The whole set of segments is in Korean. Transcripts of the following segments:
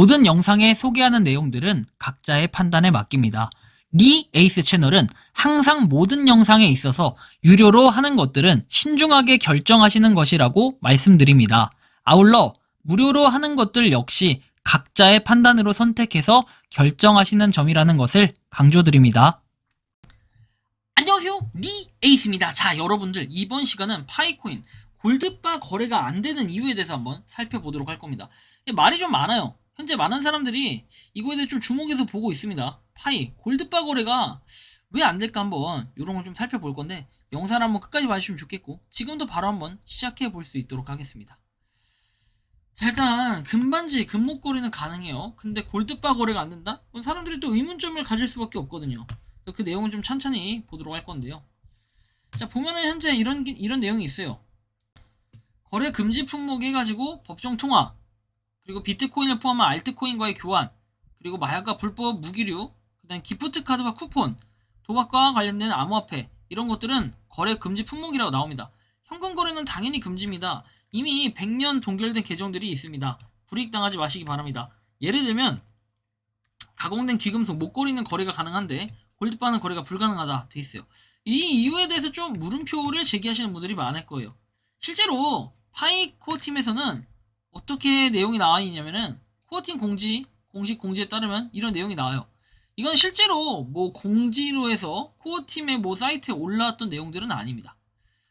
모든 영상에 소개하는 내용들은 각자의 판단에 맡깁니다. 리 에이스 채널은 항상 모든 영상에 있어서 유료로 하는 것들은 신중하게 결정하시는 것이라고 말씀드립니다. 아울러 무료로 하는 것들 역시 각자의 판단으로 선택해서 결정하시는 점이라는 것을 강조드립니다. 안녕하세요, 리 에이스입니다. 자, 여러분들 이번 시간은 파이코인 골드바 거래가 안 되는 이유에 대해서 한번 살펴보도록 할 겁니다. 말이 좀 많아요. 현재 많은 사람들이 이거에 대해 좀 주목해서 보고 있습니다. 파이 골드바 거래가 왜 안 될까 한번 이런 걸 좀 살펴볼 건데 영상을 한번 끝까지 봐주시면 좋겠고 지금도 바로 한번 시작해 볼 수 있도록 하겠습니다. 자, 일단 금반지 금목걸이는 가능해요. 근데 골드바 거래가 안 된다? 사람들이 또 의문점을 가질 수밖에 없거든요. 그 내용을 좀 천천히 보도록 할 건데요. 자, 보면은 현재 이런 내용이 있어요. 거래 금지 품목 해가지고 법정 통화, 그리고 비트코인을 포함한 알트코인과의 교환, 그리고 마약과 불법 무기류, 그다음 기프트 카드와 쿠폰, 도박과 관련된 암호화폐 이런 것들은 거래 금지 품목이라고 나옵니다. 현금 거래는 당연히 금지입니다. 이미 100년 동결된 계정들이 있습니다. 불이익 당하지 마시기 바랍니다. 예를 들면 가공된 귀금속, 목걸이는 거래가 가능한데 골드바는 거래가 불가능하다 돼 있어요. 이 이유에 대해서 좀 물음표를 제기하시는 분들이 많을 거예요. 실제로 파이코 팀에서는 어떻게 내용이 나와 있냐면은 코어팀 공식 공지에 따르면 이런 내용이 나와요. 이건 실제로 뭐 공지로 해서 코어팀의 뭐 사이트에 올라왔던 내용들은 아닙니다.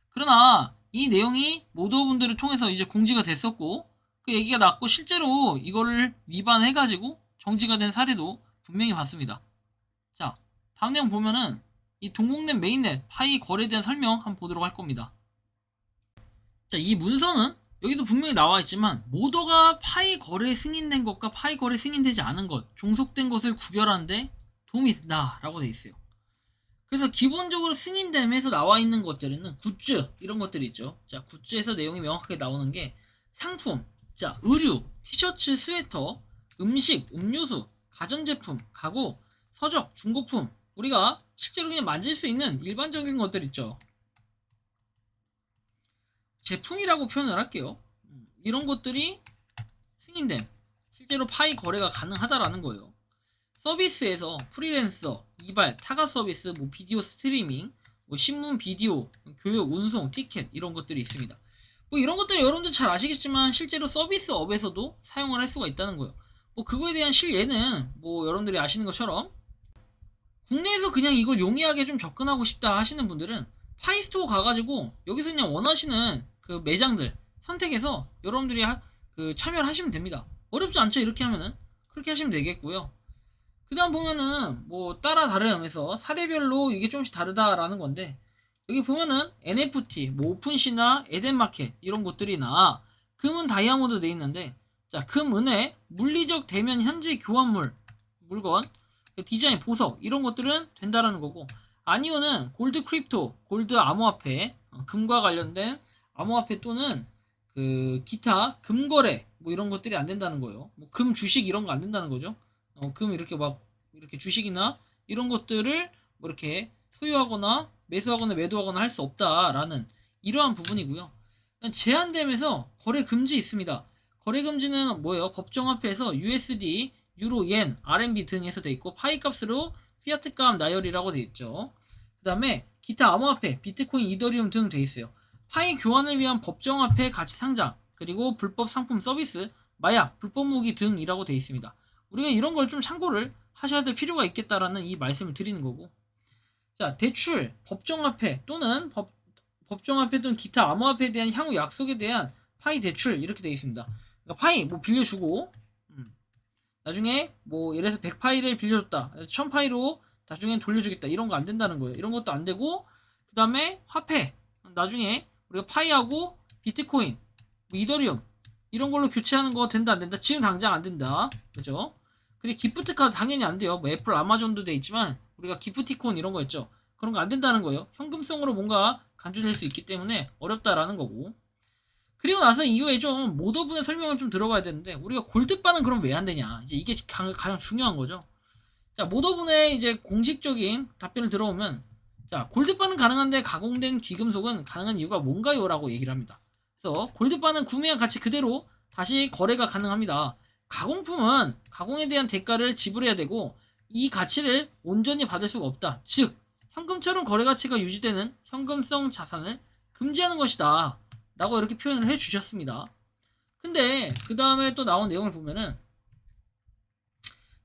그러나 이 내용이 모더분들을 통해서 이제 공지가 됐었고 그 얘기가 났고 실제로 이거를 위반해가지고 정지가 된 사례도 분명히 봤습니다. 자, 다음 내용 보면은 이 동목넷 메인넷 파이 거래에 대한 설명 한번 보도록 할 겁니다. 자, 이 문서는 여기도 분명히 나와 있지만 모더가 파이 거래에 승인된 것과 파이 거래에 승인되지 않은 것, 종속된 것을 구별하는데 도움이 된다 라고 되어 있어요. 그래서 기본적으로 승인됨에서 나와 있는 것들은 굿즈 이런 것들이 있죠. 자, 굿즈에서 내용이 명확하게 나오는 게 상품, 자, 의류, 티셔츠, 스웨터, 음식, 음료수, 가전제품, 가구, 서적, 중고품, 우리가 실제로 그냥 만질 수 있는 일반적인 것들 있죠. 제품이라고 표현을 할게요. 이런 것들이 승인됨, 실제로 파이 거래가 가능하다라는 거예요. 서비스에서 프리랜서, 이발, 타가 서비스, 뭐 비디오 스트리밍, 뭐 신문 비디오, 교육, 운송, 티켓 이런 것들이 있습니다. 뭐 이런 것들 여러분들 잘 아시겠지만 실제로 서비스업에서도 사용을 할 수가 있다는 거예요. 뭐 그거에 대한 실예는 뭐 여러분들이 아시는 것처럼 국내에서 그냥 이걸 용이하게 좀 접근하고 싶다 하시는 분들은 파이스토어 가가지고 여기서 그냥 원하시는 그 매장들 선택해서 여러분들이 참여를 하시면 됩니다. 어렵지 않죠? 이렇게 하면은 그렇게 하시면 되겠고요. 그 다음 보면은 뭐 따라 다름에서 사례별로 이게 조금씩 다르다라는 건데 여기 보면은 NFT, 뭐 오픈시나 에덴마켓 이런 것들이나 금은 다이아몬드 돼 있는데 자, 금, 은혜, 물리적 대면 현재 교환물, 물건, 디자인, 보석 이런 것들은 된다라는 거고 아니오는 골드 크립토, 골드 암호화폐, 금과 관련된 암호화폐 또는 그 기타 금거래 뭐 이런 것들이 안 된다는 거예요. 뭐 금 주식 이런 거 안 된다는 거죠. 금 이렇게 막 이렇게 주식이나 이런 것들을 뭐 이렇게 소유하거나 매수하거나 매도하거나 할 수 없다라는 이러한 부분이고요. 제한됨에서 거래 금지 있습니다. 거래 금지는 뭐예요? 법정화폐에서 USD, 유로, 옌, RMB 등에서 돼 있고 파이 값으로 피아트 값 나열이라고 돼 있죠. 그 다음에 기타 암호화폐, 비트코인, 이더리움 등 돼 있어요. 파이 교환을 위한 법정화폐 가치 상장, 그리고 불법 상품 서비스, 마약, 불법 무기 등이라고 돼 있습니다. 우리가 이런 걸 좀 참고를 하셔야 될 필요가 있겠다라는 이 말씀을 드리는 거고. 자, 대출, 법정화폐 또는 법정화폐 또는 기타 암호화폐에 대한 향후 약속에 대한 파이 대출 이렇게 돼 있습니다. 그러니까 파이 뭐 빌려주고 나중에 뭐 예를 들어서 100파이를 빌려줬다. 1000파이로 나중에 돌려주겠다. 이런 거 안 된다는 거예요. 이런 것도 안 되고 그 다음에 화폐 나중에 우리가 파이하고 비트코인, 뭐 이더리움 이런 걸로 교체하는 거 된다 안 된다? 지금 당장 안 된다. 그죠? 그리고 기프트 카드 당연히 안 돼요. 뭐 애플, 아마존도 돼 있지만 우리가 기프티콘 이런 거 있죠. 그런 거 안 된다는 거예요. 현금성으로 뭔가 간주될 수 있기 때문에 어렵다라는 거고. 그리고 나서 이후에 좀 모더분의 설명을 좀 들어봐야 되는데 우리가 골드바는 그럼 왜 안 되냐? 이제 이게 가장 중요한 거죠. 자, 모더분의 이제 공식적인 답변을 들어오면 자, 골드바는 가능한데 가공된 귀금속은 가능한 이유가 뭔가요? 라고 얘기를 합니다. 그래서 골드바는 구매한 가치 그대로 다시 거래가 가능합니다. 가공품은 가공에 대한 대가를 지불해야 되고 이 가치를 온전히 받을 수가 없다. 즉 현금처럼 거래 가치가 유지되는 현금성 자산을 금지하는 것이다 라고 이렇게 표현을 해 주셨습니다. 근데 그 다음에 또 나온 내용을 보면은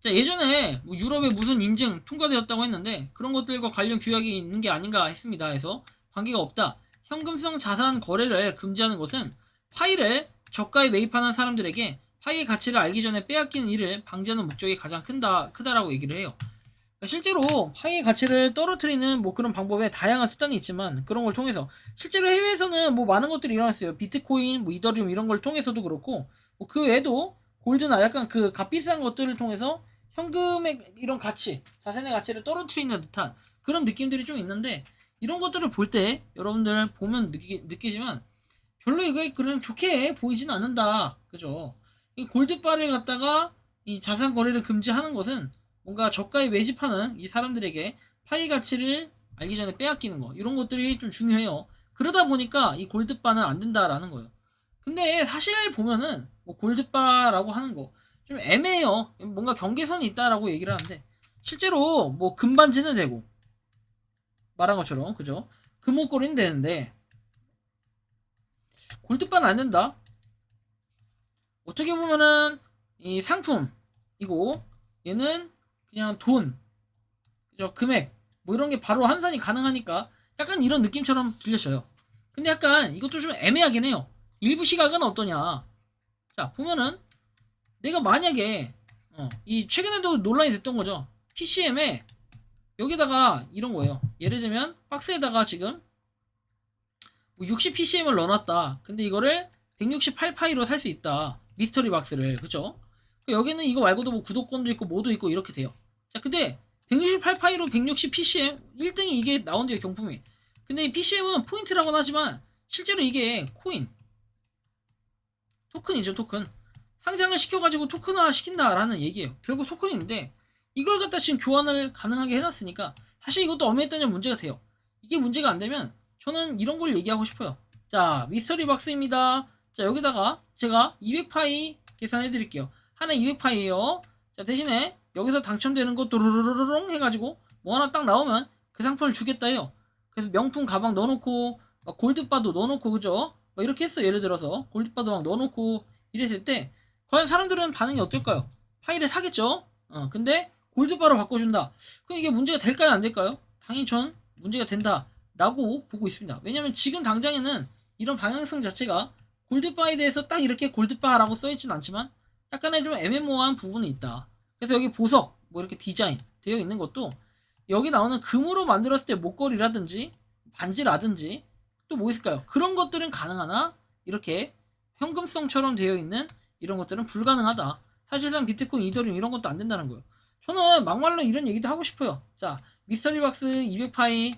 자, 예전에 뭐 유럽에 무슨 인증 통과되었다고 했는데 그런 것들과 관련 규약이 있는 게 아닌가 했습니다. 해서 관계가 없다. 현금성 자산 거래를 금지하는 것은 파이를 저가에 매입하는 사람들에게 파이의 가치를 알기 전에 빼앗기는 일을 방지하는 목적이 가장 크다라고 얘기를 해요. 그러니까 실제로 파이의 가치를 떨어뜨리는 뭐 그런 방법에 다양한 수단이 있지만 그런 걸 통해서 실제로 해외에서는 뭐 많은 것들이 일어났어요. 비트코인, 뭐 이더리움 이런 걸 통해서도 그렇고 뭐 그 외에도 골드나 약간 그 값비싼 것들을 통해서 현금의 이런 가치, 자산의 가치를 떨어뜨리는 듯한 그런 느낌들이 좀 있는데 이런 것들을 볼 때 여러분들 보면 느끼지만 별로 이거 그냥 좋게 보이진 않는다. 그죠? 이 골드바를 갖다가 이 자산 거래를 금지하는 것은 뭔가 저가에 매집하는 이 사람들에게 파이 가치를 알기 전에 빼앗기는 거 이런 것들이 좀 중요해요. 그러다 보니까 이 골드바는 안 된다라는 거예요. 근데 사실 보면은 뭐 골드바라고 하는 거 좀 애매해요. 뭔가 경계선이 있다라고 얘기를 하는데 실제로 뭐 금반지는 되고 말한 것처럼 그죠? 금목걸이는 되는데 골드바는 안 된다. 어떻게 보면은 이 상품이고 얘는 그냥 돈, 그죠? 금액 뭐 이런 게 바로 환산이 가능하니까 약간 이런 느낌처럼 들려져요. 근데 약간 이것도 좀 애매하긴 해요. 일부 시각은 어떠냐? 자 보면은 내가 만약에 이 최근에도 논란이 됐던 거죠. PCM에 여기다가 이런 거예요. 예를 들면 박스에다가 지금 60 PCM을 넣어놨다. 근데 이거를 168파이로 살 수 있다. 미스터리 박스를. 그쵸? 여기는 이거 말고도 뭐 구독권도 있고 뭐도 있고 이렇게 돼요. 자 근데 168파이로 160 PCM 1등이 이게 나온대요. 경품이. 근데 이 PCM은 포인트라고는 하지만 실제로 이게 코인 토큰이죠. 토큰. 상장을 시켜가지고 토큰화 시킨다라는 얘기예요. 결국 토큰인데 이걸 갖다 지금 교환을 가능하게 해놨으니까 사실 이것도 엄연히 따지면 문제가 돼요. 이게 문제가 안 되면 저는 이런 걸 얘기하고 싶어요. 자 미스터리 박스입니다. 자 여기다가 제가 200파이 계산해 드릴게요. 하나 200파이에요. 자 대신에 여기서 당첨되는 거 또르르르릉 해가지고 뭐 하나 딱 나오면 그 상품을 주겠다 해요. 그래서 명품 가방 넣어놓고 골드바도 넣어놓고 그죠? 이렇게 했어. 예를 들어서 골드바도 막 넣어놓고 이랬을 때 과연 사람들은 반응이 어떨까요? 파이를 사겠죠? 근데 골드바로 바꿔준다. 그럼 이게 문제가 될까요? 안 될까요? 당연히 전 문제가 된다 라고 보고 있습니다. 왜냐면 지금 당장에는 이런 방향성 자체가 골드바에 대해서 딱 이렇게 골드바라고 써있진 않지만 약간의 좀 애매모호한 부분이 있다. 그래서 여기 보석 뭐 이렇게 디자인 되어 있는 것도 여기 나오는 금으로 만들었을 때 목걸이라든지 반지라든지 또 뭐 있을까요? 그런 것들은 가능하나 이렇게 현금성처럼 되어 있는 이런 것들은 불가능하다. 사실상 비트코인, 이더리움 이런 것도 안 된다는 거예요. 저는 막말로 이런 얘기도 하고 싶어요. 자, 미스터리 박스 200파이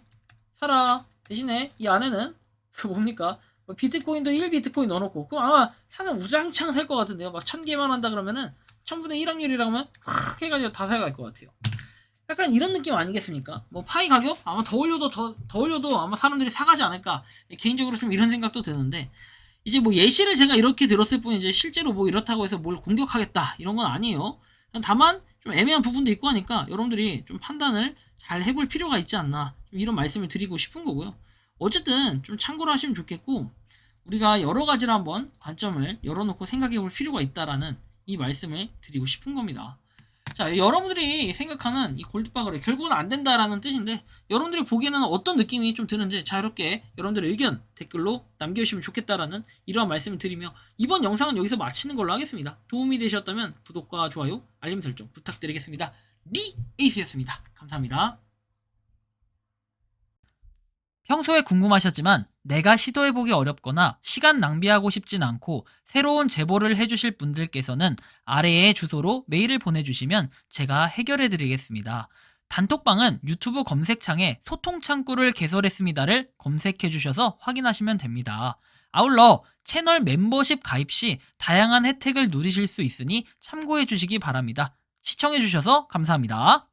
사라. 대신에 이 안에는 그 뭡니까? 비트코인도 1비트코인 넣어놓고 그럼 아마 사는 우장창 살 것 같은데요. 막 1000개만 한다 그러면은 1000분의 1 확률이라고 하면 확 해가지고 다 사갈 것 같아요. 약간 이런 느낌 아니겠습니까? 뭐 파이 가격 아마 더 올려도 아마 사람들이 사가지 않을까. 개인적으로 좀 이런 생각도 드는데 이제 뭐 예시를 제가 이렇게 들었을 뿐이지 실제로 뭐 이렇다고 해서 뭘 공격하겠다 이런 건 아니에요. 다만 좀 애매한 부분도 있고 하니까 여러분들이 좀 판단을 잘 해볼 필요가 있지 않나 좀 이런 말씀을 드리고 싶은 거고요. 어쨌든 좀 참고를 하시면 좋겠고 우리가 여러 가지를 한번 관점을 열어놓고 생각해 볼 필요가 있다라는 이 말씀을 드리고 싶은 겁니다. 자, 여러분들이 생각하는 이 골드바 거래 결국은 안 된다라는 뜻인데 여러분들이 보기에는 어떤 느낌이 좀 드는지 자유롭게 여러분들의 의견 댓글로 남겨주시면 좋겠다라는 이러한 말씀을 드리며 이번 영상은 여기서 마치는 걸로 하겠습니다. 도움이 되셨다면 구독과 좋아요, 알림 설정 부탁드리겠습니다. 리에이스였습니다. 감사합니다. 평소에 궁금하셨지만 내가 시도해보기 어렵거나 시간 낭비하고 싶진 않고 새로운 제보를 해주실 분들께서는 아래의 주소로 메일을 보내주시면 제가 해결해드리겠습니다. 단톡방은 유튜브 검색창에 소통창구를 개설했습니다를 검색해주셔서 확인하시면 됩니다. 아울러 채널 멤버십 가입 시 다양한 혜택을 누리실 수 있으니 참고해주시기 바랍니다. 시청해주셔서 감사합니다.